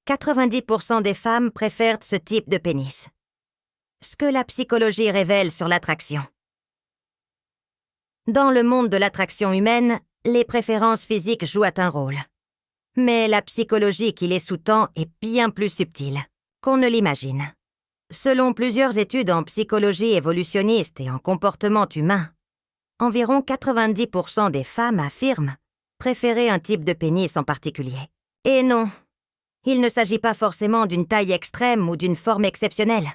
90% des femmes préfèrent ce type de pénis. Ce que la psychologie révèle sur l'attraction. Dans le monde de l'attraction humaine, les préférences physiques jouent un rôle. Mais la psychologie qui les sous-tend est bien plus subtile qu'on ne l'imagine. Selon plusieurs études en psychologie évolutionniste et en comportement humain, environ 90% des femmes affirment préférer un type de pénis en particulier. Et non, il ne s'agit pas forcément d'une taille extrême ou d'une forme exceptionnelle.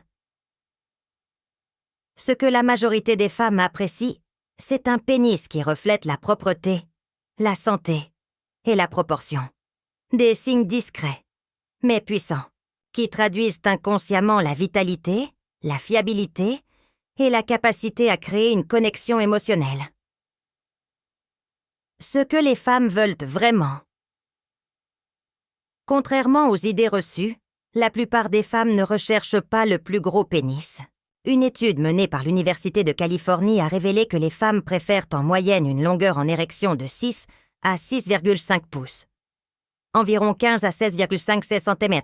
Ce que la majorité des femmes apprécient, c'est un pénis qui reflète la propreté, la santé et la proportion. Des signes discrets, mais puissants, qui traduisent inconsciemment la vitalité, la fiabilité et la capacité à créer une connexion émotionnelle. Ce que les femmes veulent vraiment. Contrairement aux idées reçues, la plupart des femmes ne recherchent pas le plus gros pénis. Une étude menée par l'Université de Californie a révélé que les femmes préfèrent en moyenne une longueur en érection de 6 à 6,5 pouces, environ 15 à 16,5 cm,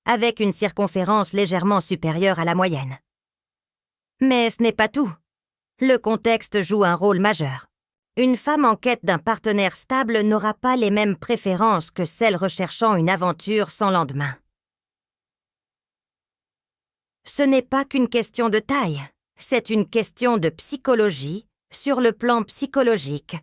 avec une circonférence légèrement supérieure à la moyenne. Mais ce n'est pas tout. Le contexte joue un rôle majeur. Une femme en quête d'un partenaire stable n'aura pas les mêmes préférences que celle recherchant une aventure sans lendemain. Ce n'est pas qu'une question de taille, c'est une question de psychologie sur le plan psychologique.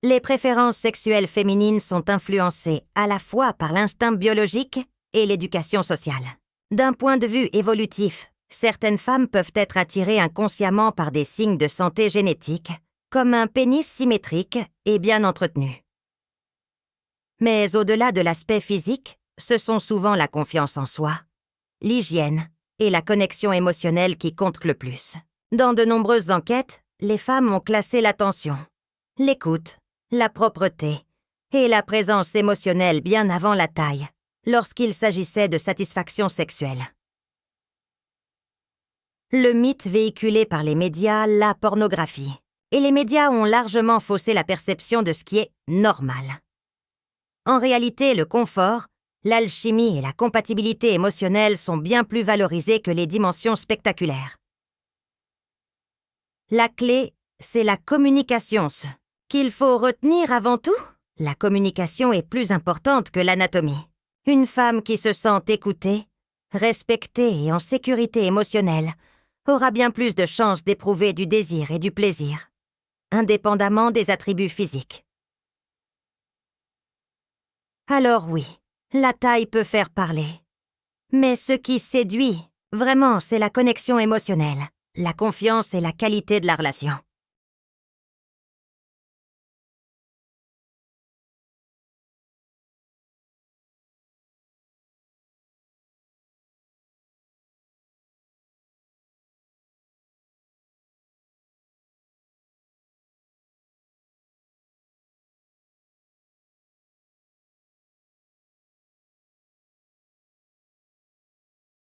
Les préférences sexuelles féminines sont influencées à la fois par l'instinct biologique et l'éducation sociale. D'un point de vue évolutif, certaines femmes peuvent être attirées inconsciemment par des signes de santé génétique, comme un pénis symétrique et bien entretenu. Mais au-delà de l'aspect physique, ce sont souvent la confiance en soi, l'hygiène et la connexion émotionnelle qui comptent le plus. Dans de nombreuses enquêtes, les femmes ont classé l'attention, l'écoute, la propreté et la présence émotionnelle bien avant la taille, lorsqu'il s'agissait de satisfaction sexuelle. Le mythe véhiculé par les médias, la pornographie. Et les médias ont largement faussé la perception de ce qui est normal. En réalité, le confort, l'alchimie et la compatibilité émotionnelle sont bien plus valorisés que les dimensions spectaculaires. La clé, c'est la communication. Ce qu'il faut retenir avant tout, la communication est plus importante que l'anatomie. Une femme qui se sent écoutée, respectée et en sécurité émotionnelle aura bien plus de chances d'éprouver du désir et du plaisir, indépendamment des attributs physiques. Alors oui, la taille peut faire parler. Mais ce qui séduit, vraiment, c'est la connexion émotionnelle, la confiance et la qualité de la relation.